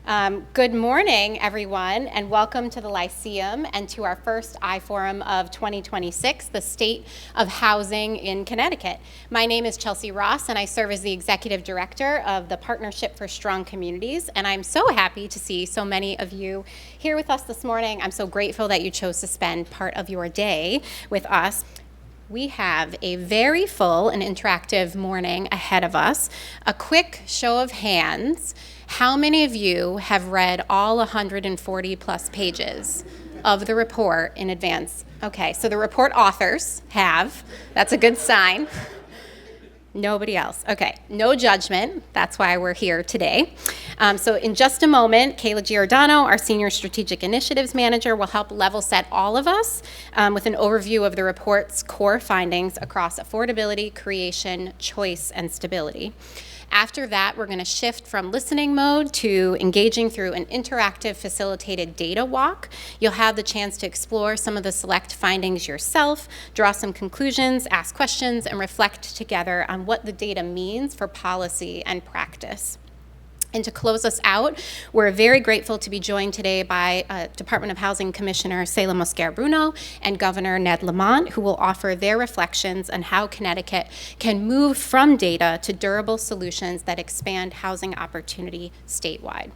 Good morning, everyone, and welcome to the Lyceum and to our first iForum of 2026, the State of Housing in Connecticut. My name is Chelsea Ross, and I serve as the Executive Director of the Partnership for Strong Communities, and I'm so happy to see so many of you here with us this morning. I'm so grateful that you chose to spend part of your day with us. We have a very full and interactive morning ahead of us. A quick show of hands. How many of you have read all 140 plus pages of the report in advance? Okay, so the report authors have. That's a good sign. Nobody else. Okay, no judgment. That's why we're here today. So in just a moment, Kayla Giordano, our Senior Strategic Initiatives Manager, will help level set all of us with an overview of the report's core findings across affordability, creation, choice, and stability. After that, we're going to shift from listening mode to engaging through an interactive facilitated data walk. You'll have the chance to explore some of the select findings yourself, draw some conclusions, ask questions, and reflect together on what the data means for policy and practice. And to close us out, we're very grateful to be joined today by Department of Housing Commissioner Selah Mosquera-Bruno and Governor Ned Lamont, who will offer their reflections on how Connecticut can move from data to durable solutions that expand housing opportunity statewide.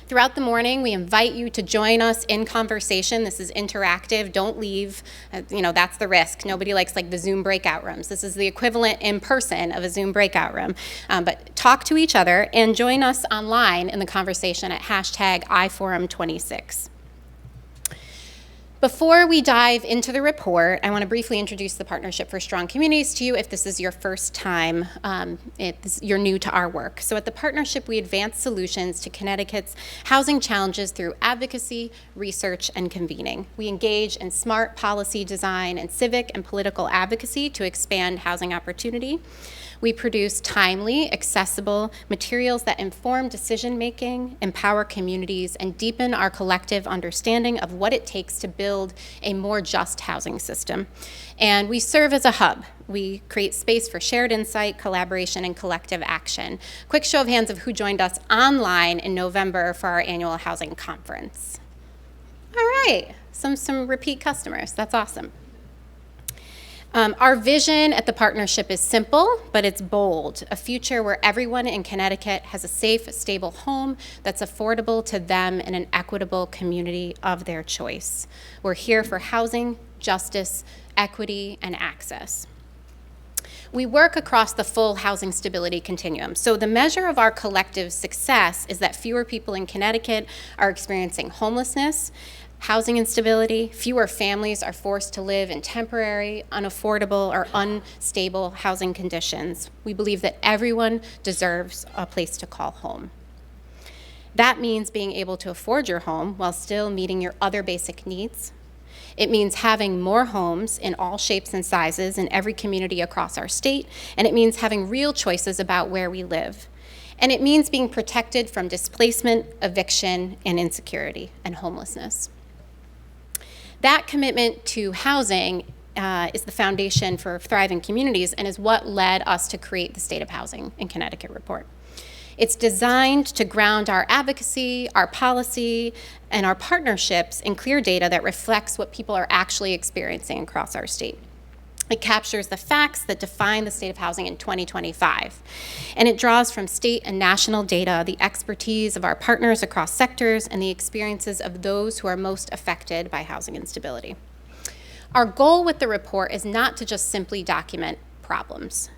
Throughout the morning, we invite you to join us in conversation. This is interactive. Don't leave. That's the risk. Nobody likes the Zoom breakout rooms. This is the equivalent in person of a Zoom breakout room. But talk to each other and join us online in the conversation at #iForum26. Before we dive into the report, I want to briefly introduce the Partnership for Strong Communities to you if this is your first time, you're new to our work. So at the Partnership, we advance solutions to Connecticut's housing challenges through advocacy, research, and convening. We engage in smart policy design and civic and political advocacy to expand housing opportunity. We produce timely, accessible materials that inform decision-making, empower communities, and deepen our collective understanding of what it takes to build a more just housing system. And we serve as a hub. We create space for shared insight, collaboration, and collective action. Quick show of hands of who joined us online in November for our annual housing conference. All right, some repeat customers. That's awesome. Our vision at the Partnership is simple, but it's bold. A future where everyone in Connecticut has a safe, stable home that's affordable to them in an equitable community of their choice. We're here for housing, justice, equity, and access. We work across the full housing stability continuum. So the measure of our collective success is that fewer people in Connecticut are experiencing homelessness, housing instability, fewer families are forced to live in temporary, unaffordable, or unstable housing conditions. We believe that everyone deserves a place to call home. That means being able to afford your home while still meeting your other basic needs. It means having more homes in all shapes and sizes in every community across our state, and it means having real choices about where we live. And it means being protected from displacement, eviction, and insecurity and homelessness. That commitment to housing is the foundation for thriving communities and is what led us to create the State of Housing in Connecticut report. It's designed to ground our advocacy, our policy, and our partnerships in clear data that reflects what people are actually experiencing across our state. It captures the facts that define the state of housing in 2025. And it draws from state and national data the expertise of our partners across sectors and the experiences of those who are most affected by housing instability. Our goal with the report is not to just simply document problems.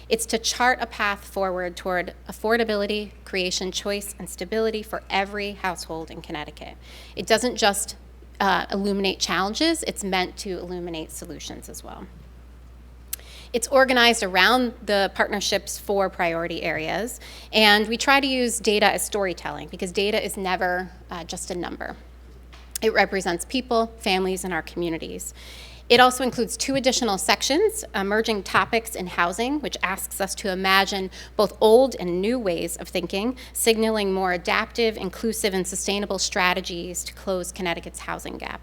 It's to chart a path forward toward affordability, creation, choice, and stability for every household in Connecticut. It doesn't just illuminate challenges, it's meant to illuminate solutions as well. It's organized around the Partnership's 4 priority areas, and we try to use data as storytelling because data is never just a number. It represents people, families, and our communities. It also includes 2 additional sections, emerging topics in housing, which asks us to imagine both old and new ways of thinking, signaling more adaptive, inclusive, and sustainable strategies to close Connecticut's housing gap.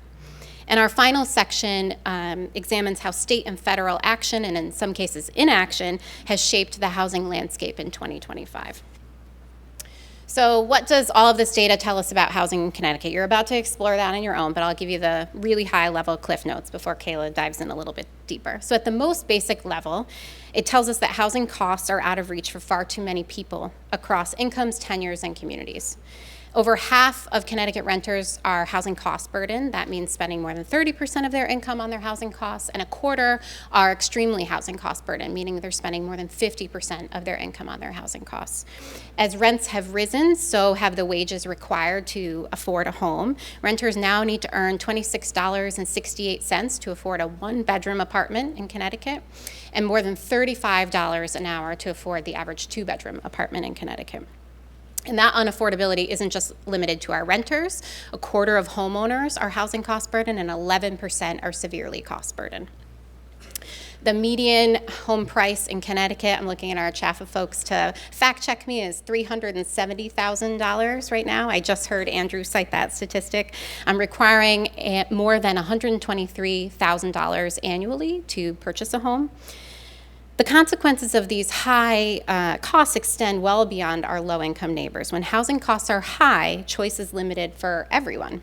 And our final section examines how state and federal action, and in some cases inaction, has shaped the housing landscape in 2025. So what does all of this data tell us about housing in Connecticut? You're about to explore that on your own, but I'll give you the really high level cliff notes before Kayla dives in a little bit deeper. So at the most basic level, it tells us that housing costs are out of reach for far too many people across incomes, tenures, and communities. Over half of Connecticut renters are housing cost burden. That means spending more than 30% of their income on their housing costs, and a quarter are extremely housing cost burden, meaning they're spending more than 50% of their income on their housing costs. As rents have risen, so have the wages required to afford a home. Renters now need to earn $26.68 to afford a one-bedroom apartment in Connecticut, and more than $35 an hour to afford the average two-bedroom apartment in Connecticut. And that unaffordability isn't just limited to our renters. A quarter of homeowners are housing cost burden, and 11% are severely cost burden. The median home price in Connecticut, I'm looking at our chaff of folks to fact check me, is $370,000 right now. I just heard Andrew cite that statistic. I'm requiring more than $123,000 annually to purchase a home. The consequences of these high costs extend well beyond our low-income neighbors. When housing costs are high, choice is limited for everyone.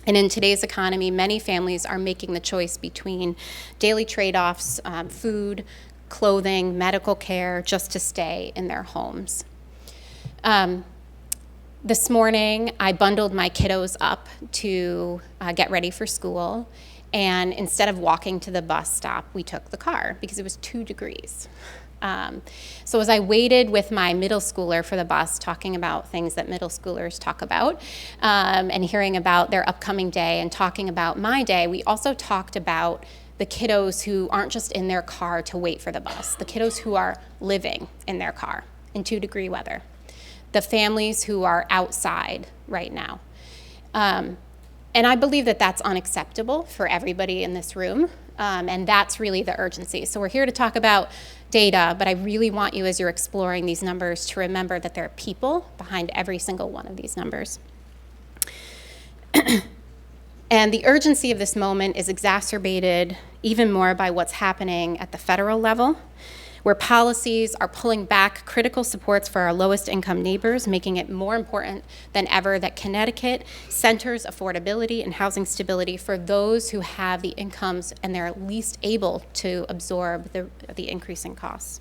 And in today's economy, many families are making the choice between daily trade-offs, food, clothing, medical care, just to stay in their homes. This morning, I bundled my kiddos up to get ready for school. And instead of walking to the bus stop, we took the car because it was 2 degrees. So as I waited with my middle schooler for the bus, talking about things that middle schoolers talk about, and hearing about their upcoming day and talking about my day, we also talked about the kiddos who aren't just in their car to wait for the bus, the kiddos who are living in their car in 2-degree weather, the families who are outside right now. And I believe that that's unacceptable for everybody in this room, and that's really the urgency. So we're here to talk about data, but I really want you, as you're exploring these numbers, to remember that there are people behind every single one of these numbers. And the urgency of this moment is exacerbated even more by what's happening at the federal level, where policies are pulling back critical supports for our lowest income neighbors, making it more important than ever that Connecticut centers affordability and housing stability for those who have the incomes and they're least able to absorb the increasing costs.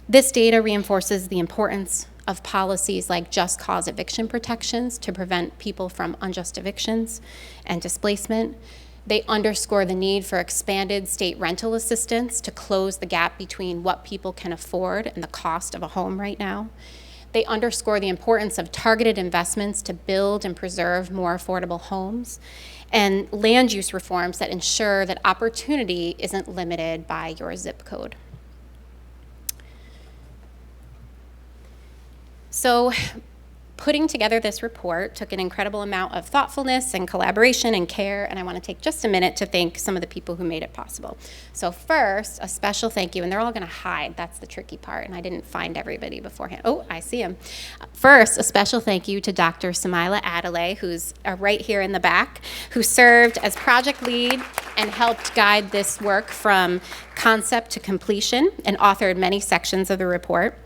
This data reinforces the importance of policies like just cause eviction protections to prevent people from unjust evictions and displacement. They underscore the need for expanded state rental assistance to close the gap between what people can afford and the cost of a home right now. They underscore the importance of targeted investments to build and preserve more affordable homes, and land use reforms that ensure that opportunity isn't limited by your zip code. So, putting together this report took an incredible amount of thoughtfulness and collaboration and care, and I want to take just a minute to thank some of the people who made it possible. So first, a special thank you, and they're all going to hide. That's the tricky part, and I didn't find everybody beforehand. Oh, I see him. First, a special thank you to Dr. Samila Adelaide, who's right here in the back, who served as project lead and helped guide this work from concept to completion and authored many sections of the report.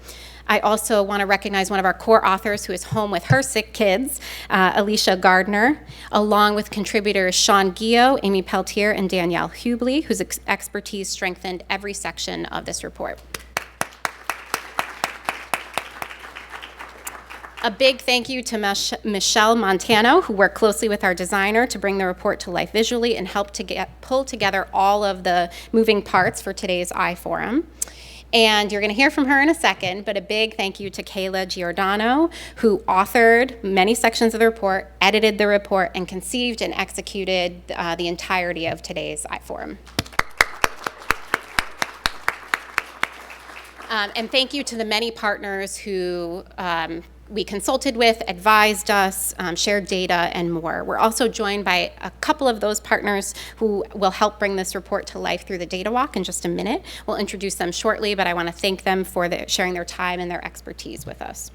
I also want to recognize one of our core authors who is home with her 6 kids, Alicia Gardner, along with contributors Sean Gio, Amy Peltier, and Danielle Hubley, whose expertise strengthened every section of this report. A big thank you to Michelle Montano, who worked closely with our designer to bring the report to life visually and helped to pull together all of the moving parts for today's iForum. And you're going to hear from her in a second, but a big thank you to Kayla Giordano, who authored many sections of the report, edited the report, and conceived and executed the entirety of today's iForum. And thank you to the many partners who we consulted with, advised us, shared data, and more. We're also joined by a couple of those partners who will help bring this report to life through the data walk in just a minute. We'll introduce them shortly, but I want to thank them for sharing their time and their expertise with us.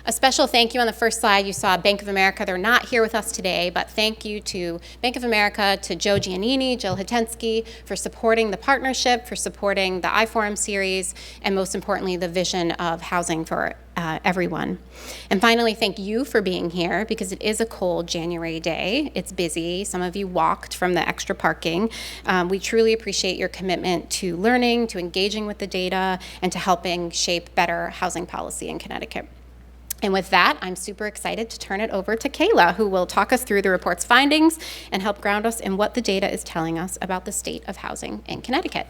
A special thank you on the first slide. You saw Bank of America. They're not here with us today, but thank you to Bank of America, to Joe Giannini, Jill Hitensky, for supporting the partnership, for supporting the iForum series, and most importantly, the vision of housing for everyone. And finally, thank you for being here, because it is a cold January day. It's busy. Some of you walked from the extra parking. We truly appreciate your commitment to learning, to engaging with the data, and to helping shape better housing policy in Connecticut. And with that, I'm super excited to turn it over to Kayla, who will talk us through the report's findings and help ground us in what the data is telling us about the state of housing in Connecticut.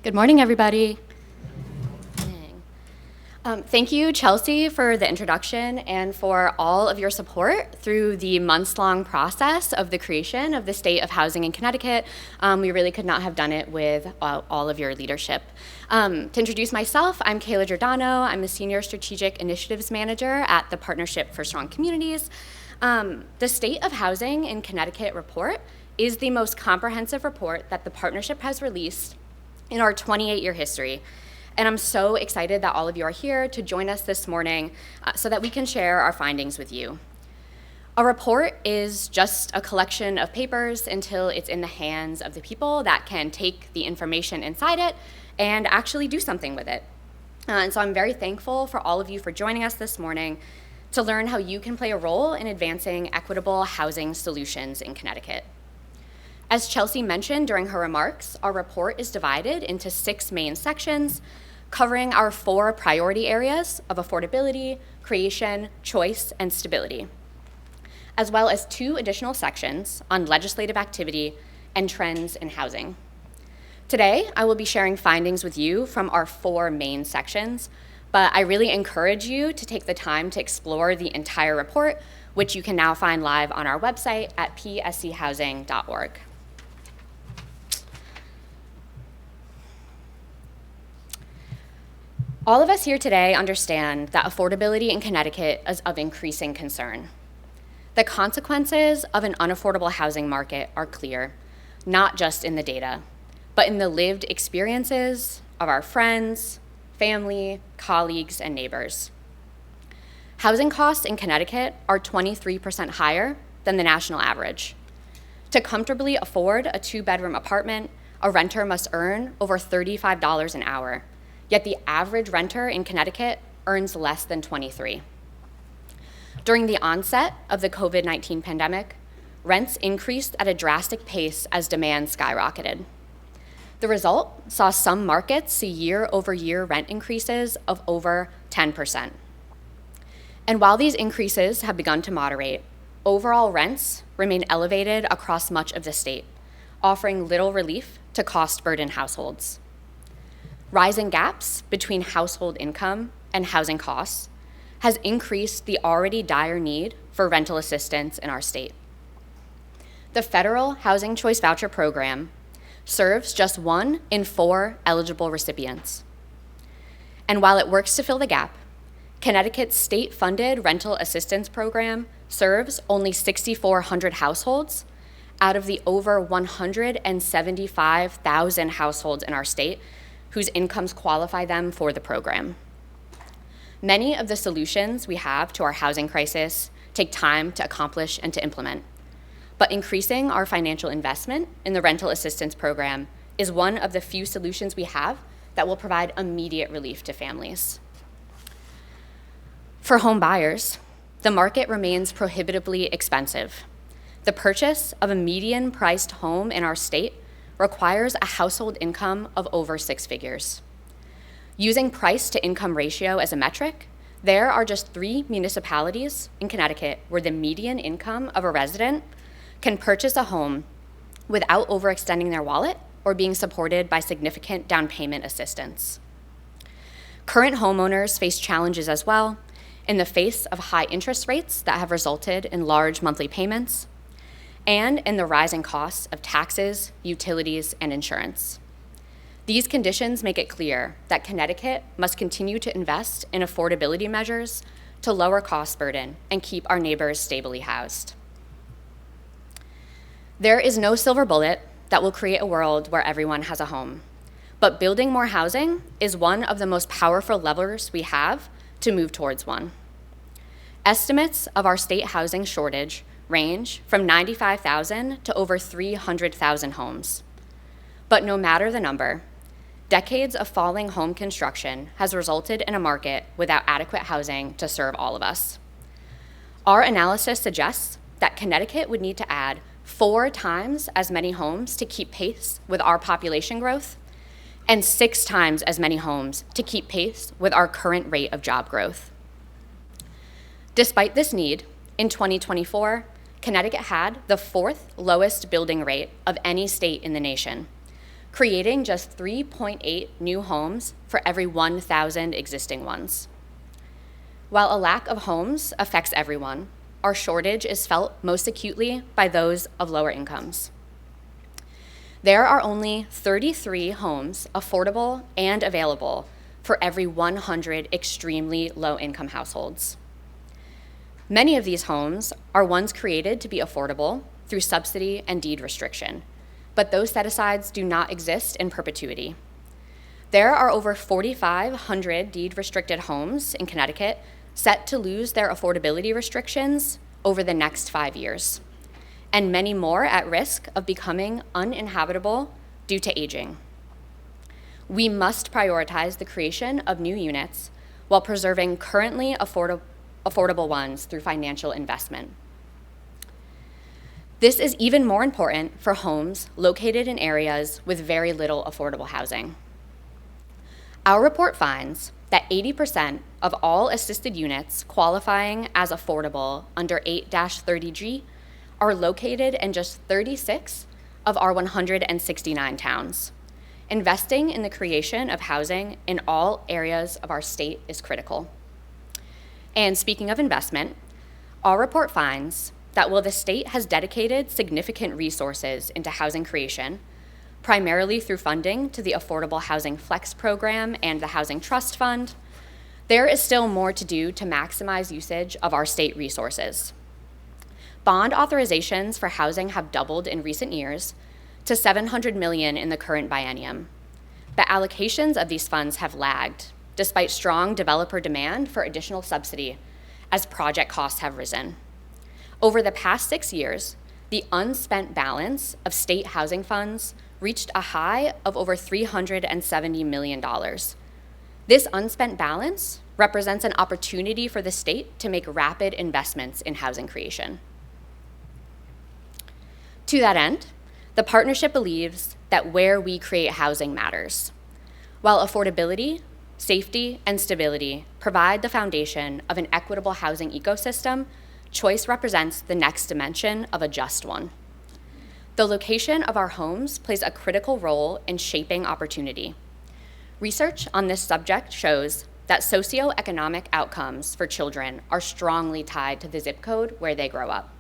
Good morning, everybody. Thank you, Chelsea, for the introduction and for all of your support through the months-long process of the creation of the State of Housing in Connecticut. We really could not have done it with all of your leadership. To introduce myself, I'm Kayla Giordano. I'm a Senior Strategic Initiatives Manager at the Partnership for Strong Communities. The State of Housing in Connecticut report is the most comprehensive report that the partnership has released in our 28-year history. And I'm so excited that all of you are here to join us this morning so that we can share our findings with you. A report is just a collection of papers until it's in the hands of the people that can take the information inside it and actually do something with it. And so I'm very thankful for all of you for joining us this morning to learn how you can play a role in advancing equitable housing solutions in Connecticut. As Chelsea mentioned during her remarks, our report is divided into 6 main sections, covering our 4 priority areas of affordability, creation, choice, and stability, as well as 2 additional sections on legislative activity and trends in housing. Today, I will be sharing findings with you from our 4 main sections, but I really encourage you to take the time to explore the entire report, which you can now find live on our website at pschousing.org. All of us here today understand that affordability in Connecticut is of increasing concern. The consequences of an unaffordable housing market are clear, not just in the data, but in the lived experiences of our friends, family, colleagues, and neighbors. Housing costs in Connecticut are 23% higher than the national average. To comfortably afford a 2-bedroom apartment, a renter must earn over $35 an hour. Yet the average renter in Connecticut earns less than $23. During the onset of the COVID-19 pandemic, rents increased at a drastic pace as demand skyrocketed. The result saw some markets see year-over-year rent increases of over 10%. And while these increases have begun to moderate, overall rents remain elevated across much of the state, offering little relief to cost-burdened households. Rising gaps between household income and housing costs has increased the already dire need for rental assistance in our state. The federal Housing Choice Voucher Program serves just 1 in 4 eligible recipients. And while it works to fill the gap, Connecticut's state-funded rental assistance program serves only 6,400 households out of the over 175,000 households in our state whose incomes qualify them for the program. Many of the solutions we have to our housing crisis take time to accomplish and to implement, but increasing our financial investment in the rental assistance program is one of the few solutions we have that will provide immediate relief to families. For home buyers, the market remains prohibitively expensive. The purchase of a median-priced home in our state requires a household income of over 6 figures. Using price-to-income ratio as a metric, there are just 3 municipalities in Connecticut where the median income of a resident can purchase a home without overextending their wallet or being supported by significant down payment assistance. Current homeowners face challenges as well in the face of high interest rates that have resulted in large monthly payments, and in the rising costs of taxes, utilities, and insurance. These conditions make it clear that Connecticut must continue to invest in affordability measures to lower cost burden and keep our neighbors stably housed. There is no silver bullet that will create a world where everyone has a home, but building more housing is one of the most powerful levers we have to move towards one. Estimates of our state housing shortage range from 95,000 to over 300,000 homes. But no matter the number, decades of falling home construction has resulted in a market without adequate housing to serve all of us. Our analysis suggests that Connecticut would need to add 4 times as many homes to keep pace with our population growth, and 6 times as many homes to keep pace with our current rate of job growth. Despite this need, in 2024, Connecticut had the 4th lowest building rate of any state in the nation, creating just 3.8 new homes for every 1,000 existing ones. While a lack of homes affects everyone, our shortage is felt most acutely by those of lower incomes. There are only 33 homes affordable and available for every 100 extremely low-income households. Many of these homes are ones created to be affordable through subsidy and deed restriction, but those set-asides do not exist in perpetuity. There are over 4,500 deed-restricted homes in Connecticut set to lose their affordability restrictions over the next 5 years, and many more at risk of becoming uninhabitable due to aging. We must prioritize the creation of new units while preserving currently affordable ones through financial investment. This is even more important for homes located in areas with very little affordable housing. Our report finds that 80% of all assisted units qualifying as affordable under 8-30G are located in just 36 of our 169 towns. Investing in the creation of housing in all areas of our state is critical. And speaking of investment, our report finds that while the state has dedicated significant resources into housing creation, primarily through funding to the Affordable Housing Flex program and the Housing Trust Fund, there is still more to do to maximize usage of our state resources. Bond authorizations for housing have doubled in recent years to $700 million in the current biennium, but allocations of these funds have lagged, despite strong developer demand for additional subsidy as project costs have risen. Over the past 6 years, the unspent balance of state housing funds reached a high of over $370 million. This unspent balance represents an opportunity for the state to make rapid investments in housing creation. To that end, the partnership believes that where we create housing matters. While affordability, safety, and stability provide the foundation of an equitable housing ecosystem, choice represents the next dimension of a just one. The location of our homes plays a critical role in shaping opportunity. Research on this subject shows that socioeconomic outcomes for children are strongly tied to the zip code where they grow up.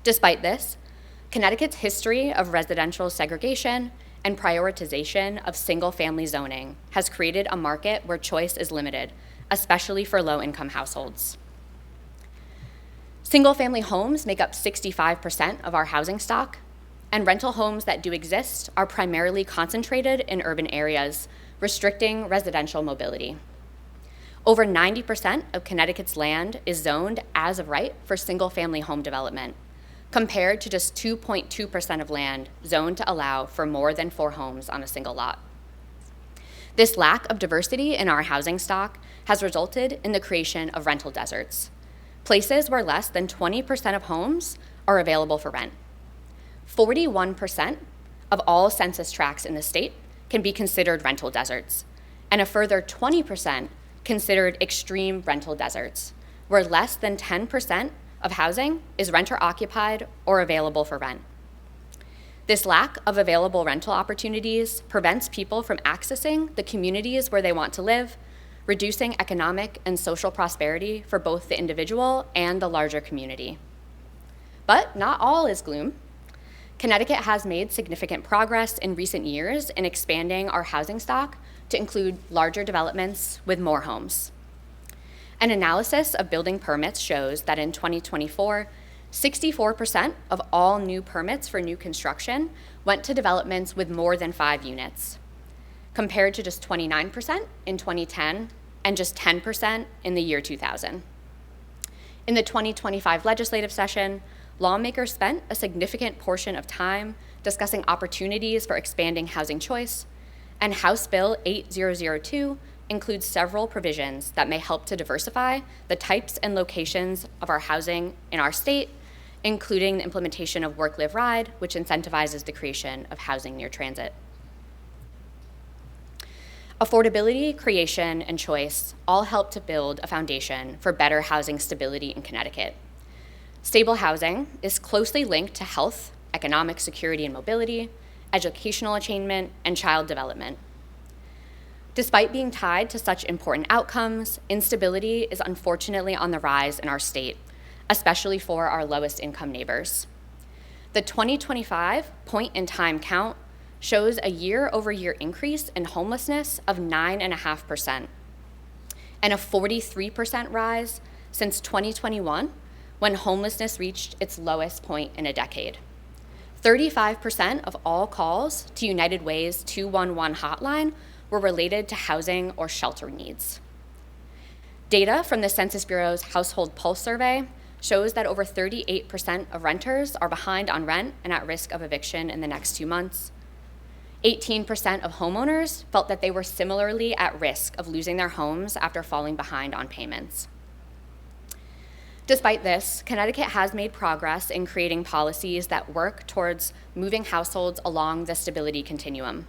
Despite this, Connecticut's history of residential segregation and prioritization of single-family zoning has created a market where choice is limited, especially for low-income households. Single-family homes make up 65% of our housing stock, and rental homes that do exist are primarily concentrated in urban areas, restricting residential mobility. Over 90% of Connecticut's land is zoned as of right for single-family home development, compared to just 2.2% of land zoned to allow for more than 4 homes on a single lot. This lack of diversity in our housing stock has resulted in the creation of rental deserts, places where less than 20% of homes are available for rent. 41% of all census tracts in the state can be considered rental deserts, and a further 20% considered extreme rental deserts, where less than 10% of housing is renter-occupied or available for rent. This lack of available rental opportunities prevents people from accessing the communities where they want to live, reducing economic and social prosperity for both the individual and the larger community. But not all is gloom. Connecticut has made significant progress in recent years in expanding our housing stock to include larger developments with more homes. An analysis of building permits shows that in 2024, 64% of all new permits for new construction went to developments with more than 5 units, compared to just 29% in 2010 and just 10% in the year 2000. In the 2025 legislative session, lawmakers spent a significant portion of time discussing opportunities for expanding housing choice, and House Bill 8002 includes several provisions that may help to diversify the types and locations of our housing in our state, including the implementation of Work, Live, Ride, which incentivizes the creation of housing near transit. Affordability, creation, and choice all help to build a foundation for better housing stability in Connecticut. Stable housing is closely linked to health, economic security and mobility, educational attainment, and child development. Despite being tied to such important outcomes, instability is unfortunately on the rise in our state, especially for our lowest income neighbors. The 2025 point-in-time count shows a year-over-year increase in homelessness of 9.5%, and a 43% rise since 2021, when homelessness reached its lowest point in a decade. 35% of all calls to United Way's 211 hotline were related to housing or shelter needs. Data from the Census Bureau's Household Pulse Survey shows that over 38% of renters are behind on rent and at risk of eviction in the next 2 months. 18% of homeowners felt that they were similarly at risk of losing their homes after falling behind on payments. Despite this, Connecticut has made progress in creating policies that work towards moving households along the stability continuum.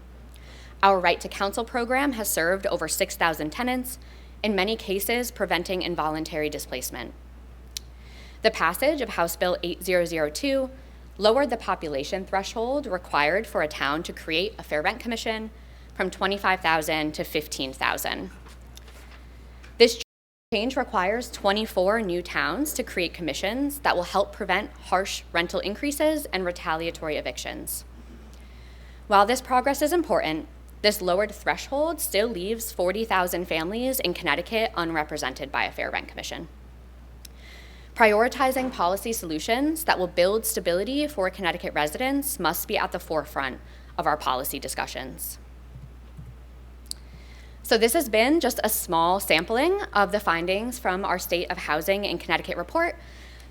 Our Right to Counsel program has served over 6,000 tenants, in many cases preventing involuntary displacement. The passage of House Bill 8002 lowered the population threshold required for a town to create a fair rent commission from 25,000 to 15,000. This change requires 24 new towns to create commissions that will help prevent harsh rental increases and retaliatory evictions. While this progress is important, this lowered threshold still leaves 40,000 families in Connecticut unrepresented by a fair rent commission. Prioritizing policy solutions that will build stability for Connecticut residents must be at the forefront of our policy discussions. So this has been just a small sampling of the findings from our State of Housing in Connecticut report.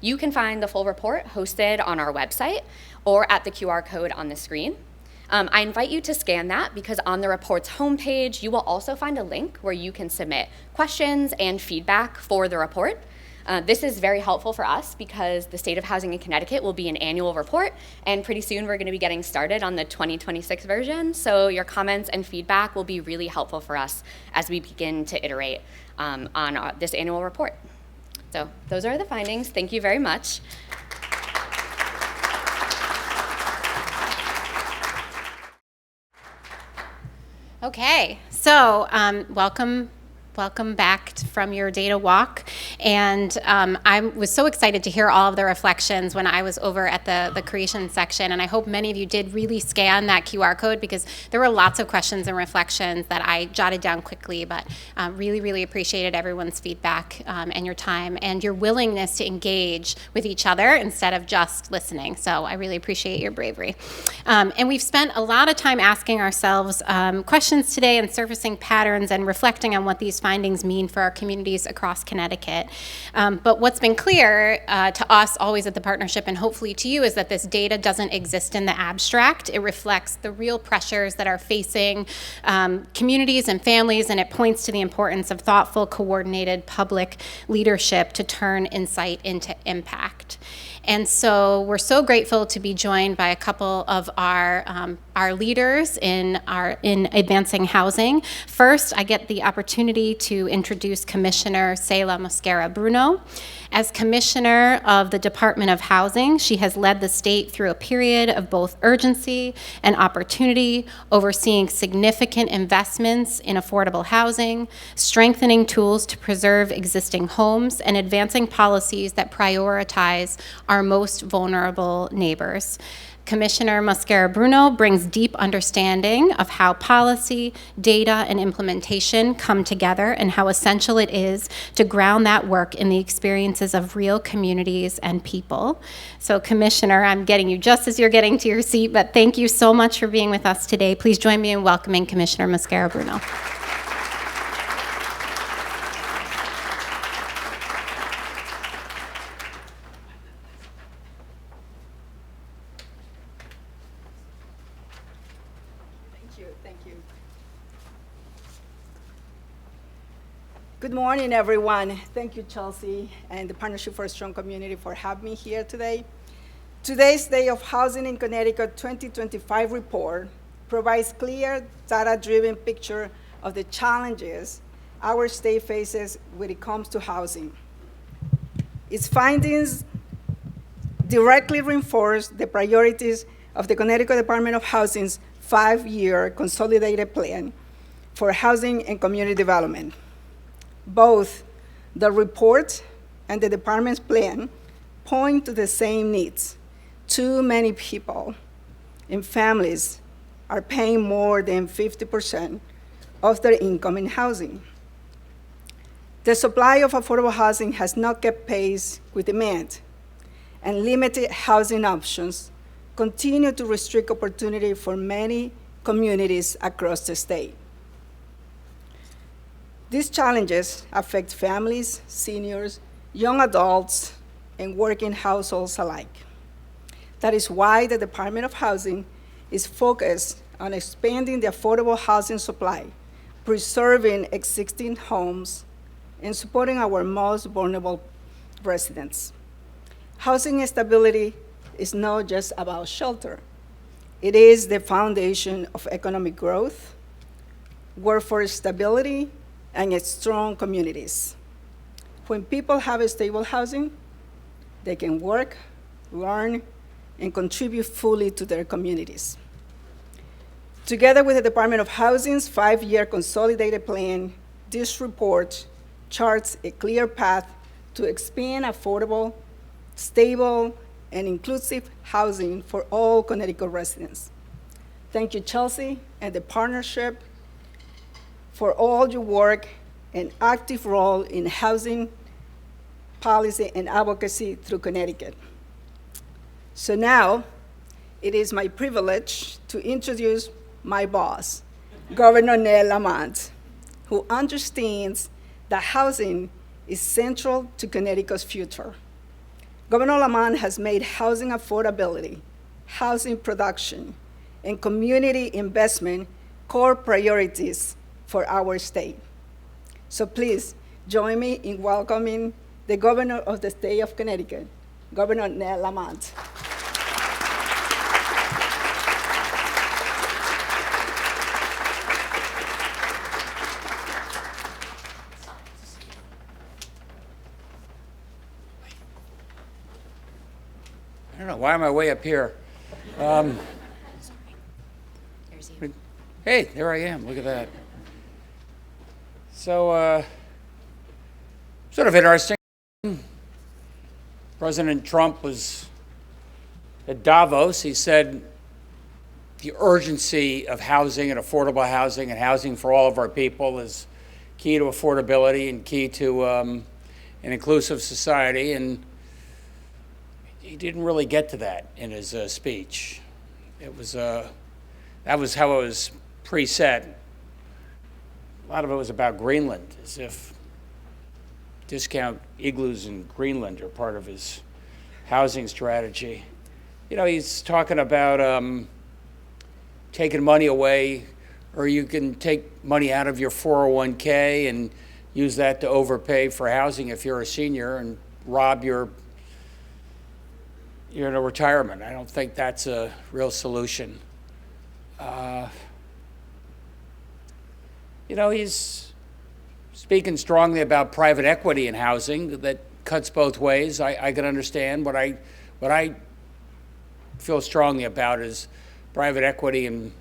You can find the full report hosted on our website or at the QR code on the screen. I invite you to scan that because on the report's homepage, you will also find a link where you can submit questions and feedback for the report. This is very helpful for us because the State of Housing in Connecticut will be an annual report, and pretty soon we're going to be getting started on the 2026 version. So your comments and feedback will be really helpful for us as we begin to iterate on this annual report. So those are the findings. Thank you very much. Okay, so welcome back from your data walk. And I was so excited to hear all of the reflections when I was over at the creation section. And I hope many of you did really scan that QR code because there were lots of questions and reflections that I jotted down quickly, but really, really appreciated everyone's feedback and your time and your willingness to engage with each other instead of just listening. So I really appreciate your bravery. And we've spent a lot of time asking ourselves questions today and surfacing patterns and reflecting on what these findings mean for our communities across Connecticut. But what's been clear to us always at the partnership and hopefully to you is that this data doesn't exist in the abstract. It reflects the real pressures that are facing communities and families, and it points to the importance of thoughtful, coordinated public leadership to turn insight into impact. And so we're so grateful to be joined by a couple of our leaders in advancing housing. First, I get the opportunity to introduce Commissioner Seila Mosquera-Bruno. As Commissioner of the Department of Housing, she has led the state through a period of both urgency and opportunity, overseeing significant investments in affordable housing, strengthening tools to preserve existing homes, and advancing policies that prioritize our most vulnerable neighbors. Commissioner Mosquera-Bruno brings deep understanding of how policy, data, and implementation come together and how essential it is to ground that work in the experiences of real communities and people. So, Commissioner, I'm getting you just as you're getting to your seat, but thank you so much for being with us today. Please join me in welcoming Commissioner Mosquera-Bruno. Thank you. Good morning, everyone. Thank you, Chelsea, and the Partnership for a Strong Community for having me here today. Today's Day of Housing in Connecticut 2025 report provides clear, data-driven picture of the challenges our state faces when it comes to housing. Its findings directly reinforce the priorities of the Connecticut Department of Housing's 5-year consolidated plan for housing and community development. Both the report and the department's plan point to the same needs. Too many people and families are paying more than 50% of their income in housing. The supply of affordable housing has not kept pace with demand, and limited housing options continue to restrict opportunity for many communities across the state. These challenges affect families, seniors, young adults, and working households alike. That is why the Department of Housing is focused on expanding the affordable housing supply, preserving existing homes, and supporting our most vulnerable residents. Housing stability is not just about shelter. It is the foundation of economic growth, workforce stability, and strong communities. When people have stable housing, they can work, learn, and contribute fully to their communities. Together with the Department of Housing's 5-year consolidated plan, this report charts a clear path to expand affordable, stable, and inclusive housing for all Connecticut residents. Thank you, Chelsea, and the partnership for all your work and active role in housing policy and advocacy through Connecticut. So now, it is my privilege to introduce my boss, Governor Ned Lamont, who understands that housing is central to Connecticut's future. Governor Lamont has made housing affordability, housing production, and community investment core priorities for our state. So please join me in welcoming the Governor of the state of Connecticut, Governor Ned Lamont. I don't know, why am I way up here? Hey, there I am, look at that. So, sort of interesting. President Trump was at Davos. He said the urgency of housing and affordable housing and housing for all of our people is key to affordability and key to an inclusive society. And he didn't really get to that in his speech. It was that was how it was preset. A lot of it was about Greenland, as if discount igloos in Greenland are part of his housing strategy. You know, he's talking about taking money away, or you can take money out of your 401k and use that to overpay for housing if you're a senior and rob your retirement. I don't think that's a real solution. You know, he's speaking strongly about private equity in housing that cuts both ways. I can understand. What I feel strongly about is private equity and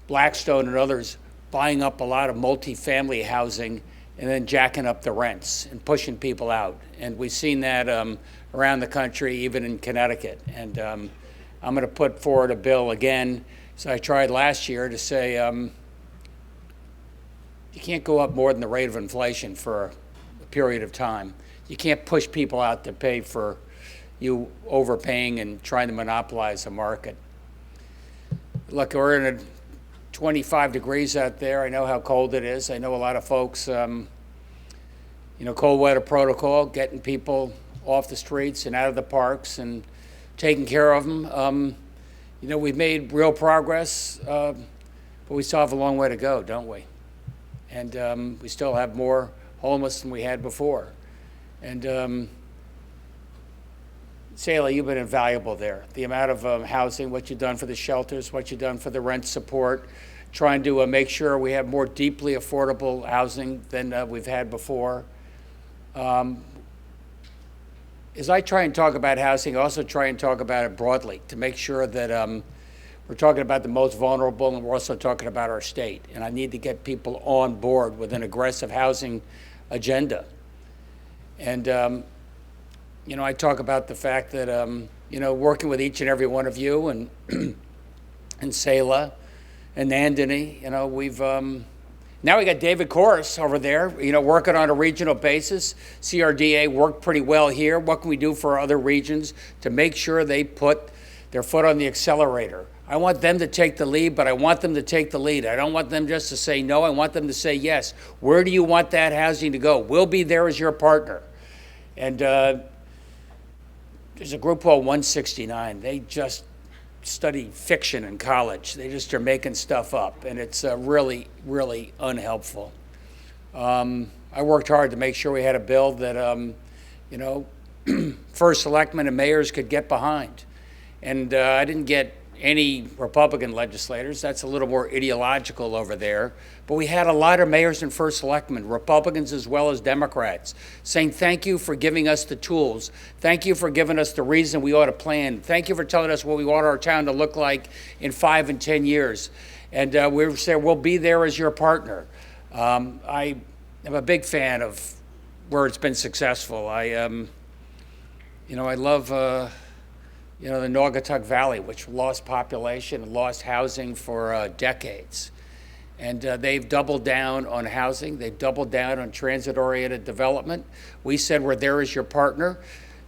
Blackstone and others buying up a lot of multifamily housing and then jacking up the rents and pushing people out. And we've seen that around the country, even in Connecticut. And I'm going to put forward a bill again. So I tried last year to say you can't go up more than the rate of inflation for a period of time. You can't push people out to pay for you overpaying and trying to monopolize the market. Look, we're in a 25 degrees out there. I know how cold it is. I know a lot of folks, cold weather protocol, getting people off the streets and out of the parks and taking care of them. We've made real progress, but we still have a long way to go, don't we? And we still have more homeless than we had before. And Sayla, you've been invaluable there. The amount of housing, what you've done for the shelters, what you've done for the rent support, trying to make sure we have more deeply affordable housing than we've had before. As I try and talk about housing, I also try and talk about it broadly to make sure that we're talking about the most vulnerable and we're also talking about our state. And I need to get people on board with an aggressive housing agenda. And I talk about the fact that, working with each and every one of you and and Sayla and Nandini, we've, now we got David Corus over there, working on a regional basis. CRDA worked pretty well here. What can we do for other regions to make sure they put their foot on the accelerator? I want them to take the lead, but I want them to take the lead. I don't want them just to say no. I want them to say yes. Where do you want that housing to go? We'll be there as your partner. And there's a group called 169. They just study fiction in college. They just are making stuff up, and it's really, really unhelpful. I worked hard to make sure we had a bill that, first selectmen and mayors could get behind. And I didn't get any Republican legislators. That's a little more ideological over there. But we had a lot of mayors and first selectmen, Republicans as well as Democrats, saying thank you for giving us the tools. Thank you for giving us the reason we ought to plan. Thank you for telling us what we want our town to look like in 5 and 10 years. And we said we'll be there as your partner. I am a big fan of where it's been successful. I love the Naugatuck Valley, which lost population and lost housing for decades. And they've doubled down on housing. They've doubled down on transit-oriented development. We said we're there as your partner.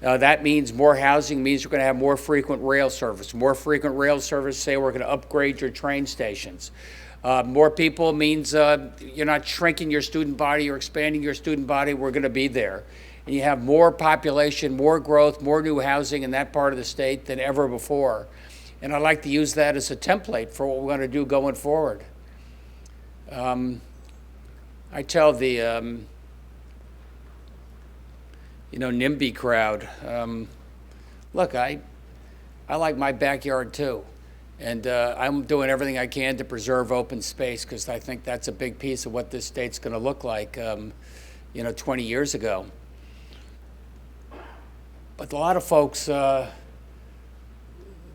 That means more housing means we're going to have more frequent rail service. More frequent rail service, say we're going to upgrade your train stations. More people means you're not shrinking your student body or expanding your student body. We're going to be there. And you have more population, more growth, more new housing in that part of the state than ever before. And I'd like to use that as a template for what we're going to do going forward. I tell the, NIMBY crowd, look, I like my backyard too. And I'm doing everything I can to preserve open space because I think that's a big piece of what this state's going to look like, 20 years ago. But a lot of folks, the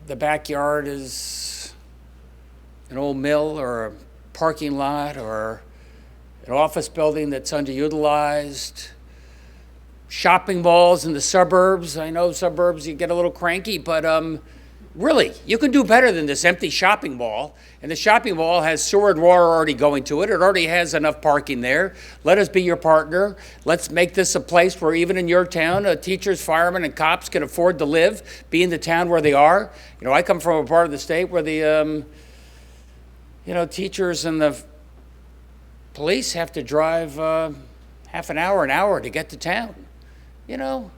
backyard is an old mill or a parking lot or an office building that's underutilized, shopping malls in the suburbs. I know suburbs, you get a little cranky, but really, you can do better than this empty shopping mall. And the shopping mall has sewer and water already going to it. It already has enough parking there. Let us be your partner. Let's make this a place where even in your town, teachers, firemen, and cops can afford to live, be in the town where they are. I come from a part of the state where the, teachers and the police have to drive half an hour to get to town. I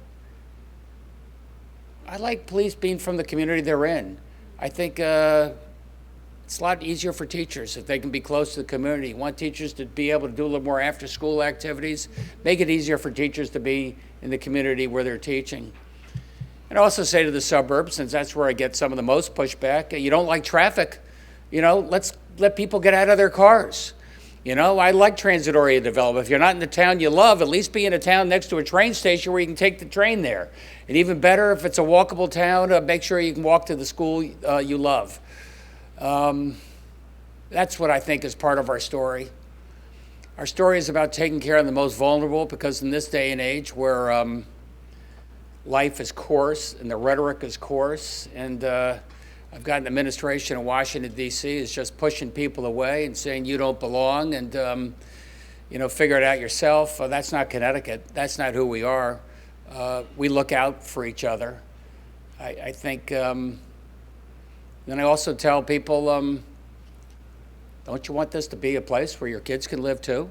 like police being from the community they're in. I think it's a lot easier for teachers if they can be close to the community. Want teachers to be able to do a little more after-school activities. Make it easier for teachers to be in the community where they're teaching. And I also say to the suburbs, since that's where I get some of the most pushback, you don't like traffic, let's let people get out of their cars. I like transit-oriented development. If you're not in the town you love, at least be in a town next to a train station where you can take the train there. And even better, if it's a walkable town, make sure you can walk to the school you love. That's what I think is part of our story. Our story is about taking care of the most vulnerable because in this day and age where life is coarse and the rhetoric is coarse and I've got an administration in Washington, D.C. is just pushing people away and saying you don't belong and, figure it out yourself. That's not Connecticut. That's not who we are. We look out for each other. I think, then I also tell people, don't you want this to be a place where your kids can live too?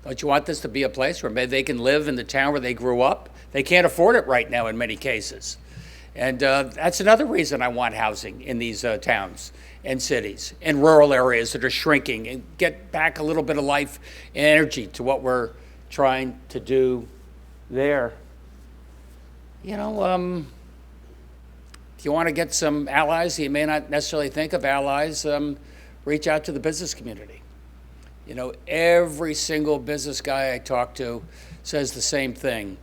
Don't you want this to be a place where maybe they can live in the town where they grew up? They can't afford it right now in many cases. And that's another reason I want housing in these towns and cities and rural areas that are shrinking, and get back a little bit of life and energy to what we're trying to do there. If you want to get some allies, you may not necessarily think of allies, reach out to the business community. Every single business guy I talk to says the same thing: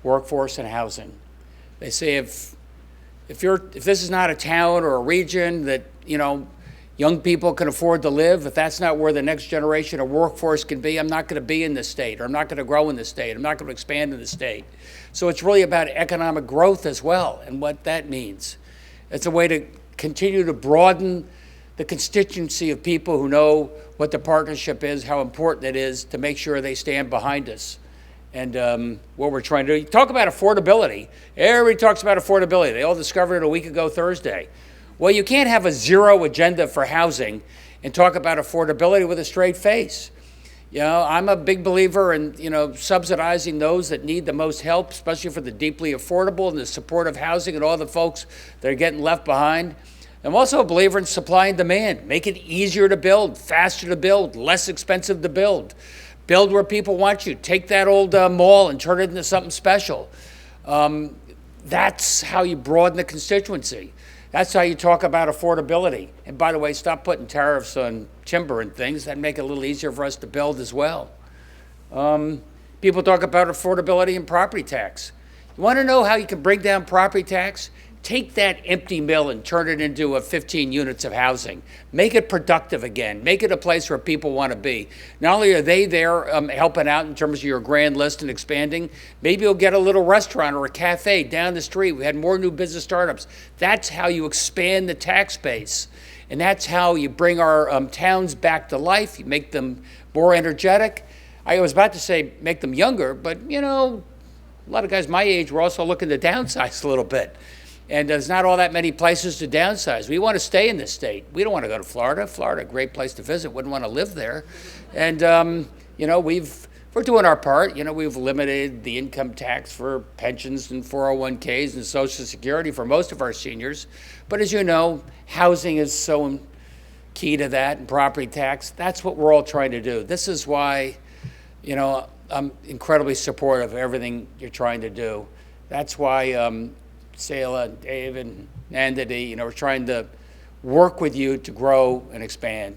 workforce and housing. They say if this is not a town or a region that young people can afford to live, if that's not where the next generation of workforce can be, I'm not going to be in this state, or I'm not going to grow in this state, I'm not going to expand in the state. So it's really about economic growth as well, and what that means. It's a way to continue to broaden the constituency of people who know what the partnership is, how important it is to make sure they stand behind us. And what we're trying to do. You talk about affordability. Everybody talks about affordability. They all discovered it a week ago Thursday. Well, you can't have a zero agenda for housing and talk about affordability with a straight face. I'm a big believer in, subsidizing those that need the most help, especially for the deeply affordable and the supportive housing and all the folks that are getting left behind. I'm also a believer in supply and demand. Make it easier to build, faster to build, less expensive to build. Build where people want you. Take that old mall and turn it into something special. That's how you broaden the constituency. That's how you talk about affordability. And by the way, stop putting tariffs on timber and things. That'd make it a little easier for us to build as well. People talk about affordability and property tax. You want to know how you can bring down property tax? Take that empty mill and turn it into 15 units of housing. Make it productive again. Make it a place where people want to be. Not only are they there helping out in terms of your grand list and expanding, maybe you'll get a little restaurant or a cafe down the street. We had more new business startups. That's how you expand the tax base. And that's how you bring our towns back to life. You make them more energetic. I was about to say make them younger, but a lot of guys my age were also looking to downsize a little bit. And there's not all that many places to downsize. We want to stay in this state. We don't want to go to Florida. Florida, a great place to visit. Wouldn't want to live there. And we're doing our part. We've eliminated the income tax for pensions and 401ks and Social Security for most of our seniors. But as you know, housing is so key to that, and property tax. That's what we're all trying to do. This is why, I'm incredibly supportive of everything you're trying to do. That's why Selah, Dave, and Nandity, we're trying to work with you to grow and expand.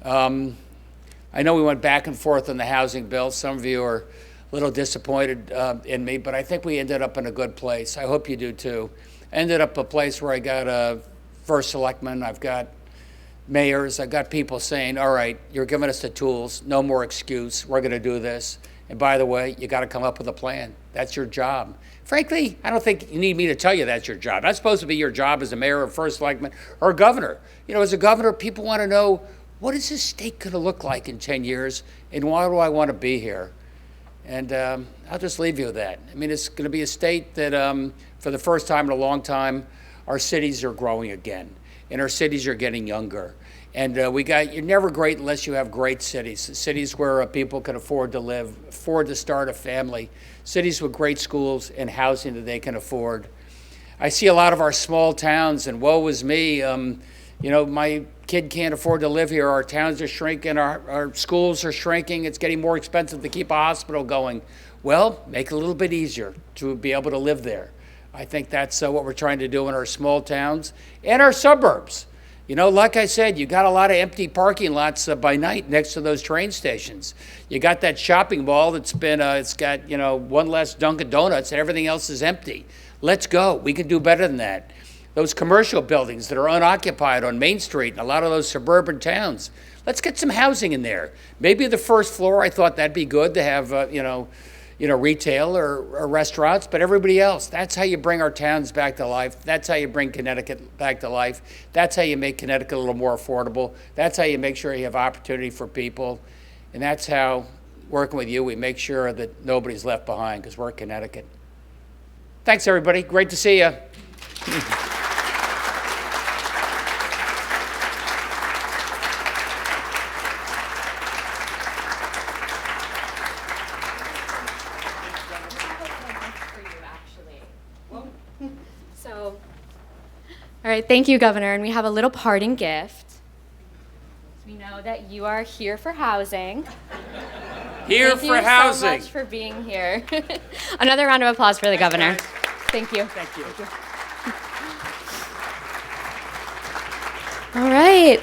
I know we went back and forth on the housing bill. Some of you are a little disappointed in me, but I think we ended up in a good place. I hope you do too. I ended up a place where I got a first selectman, I've got mayors, I've got people saying, all right, you're giving us the tools, no more excuse, we're going to do this. And by the way, you got to come up with a plan. That's your job. Frankly, I don't think you need me to tell you that's your job. That's supposed to be your job as a mayor or first selectman or a governor. As a governor, people want to know, what is this state going to look like in 10 years, and why do I want to be here? And I'll just leave you with that. It's going to be a state that, for the first time in a long time, our cities are growing again, and our cities are getting younger. And you're never great unless you have great cities, cities where people can afford to live, afford to start a family, cities with great schools and housing that they can afford. I see a lot of our small towns, and woe is me, my kid can't afford to live here, our towns are shrinking, our schools are shrinking, it's getting more expensive to keep a hospital going. Well, make it a little bit easier to be able to live there. I think that's what we're trying to do in our small towns and our suburbs. Like I said, you got a lot of empty parking lots by night next to those train stations. You got that shopping mall that's been, it's got, one less Dunkin' Donuts and everything else is empty. Let's go. We can do better than that. Those commercial buildings that are unoccupied on Main Street in a lot of those suburban towns, let's get some housing in there. Maybe the first floor, I thought that'd be good to have, retail or restaurants, but everybody else. That's how you bring our towns back to life. That's how you bring Connecticut back to life. That's how you make Connecticut a little more affordable. That's how you make sure you have opportunity for people. And that's how, working with you, we make sure that nobody's left behind, because we're Connecticut. Thanks, everybody. Great to see you. All right, thank you, Governor. And we have a little parting gift. We know that you are here for housing. Here for housing. Thank you so much for being here. Another round of applause for the Governor. Guys. Thank you. Thank you. All right.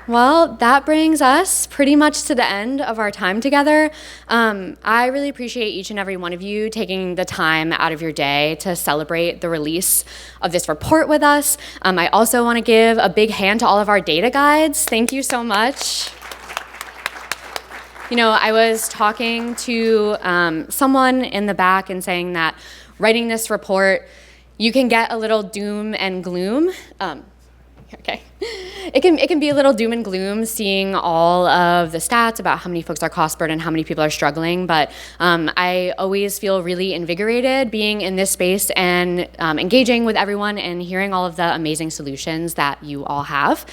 Well, that brings us pretty much to the end of our time together. I really appreciate each and every one of you taking the time out of your day to celebrate the release of this report with us. I also want to give a big hand to all of our data guides. Thank you so much. I was talking to someone in the back and saying that writing this report, you can get a little doom and gloom. Okay. It can be a little doom and gloom seeing all of the stats about how many folks are cost burdened and how many people are struggling, but I always feel really invigorated being in this space and engaging with everyone and hearing all of the amazing solutions that you all have.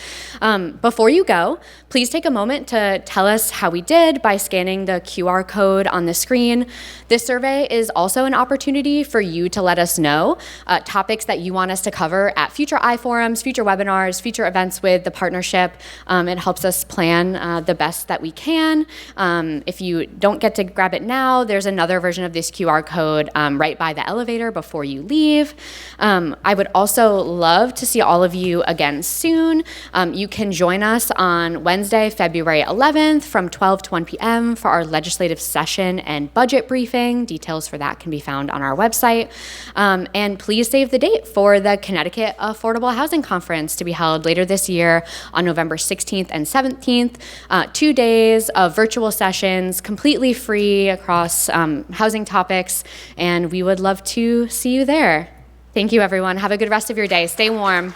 Before you go, please take a moment to tell us how we did by scanning the QR code on the screen. This survey is also an opportunity for you to let us know topics that you want us to cover at future iForums, future webinars, future events with the partnership. It helps us plan the best that we can. If you don't get to grab it now, there's another version of this QR code right by the elevator before you leave. I would also love to see all of you again soon. You can join us on Wednesday, February 11th from 12 to 1 p.m. for our legislative session and budget briefing. Details for that can be found on our website. And please save the date for the Connecticut Affordable Housing Conference to be held later this year on November 16th and 17th. 2 days of virtual sessions, completely free across housing topics, and we would love to see you there. Thank you, everyone. Have a good rest of your day. Stay warm.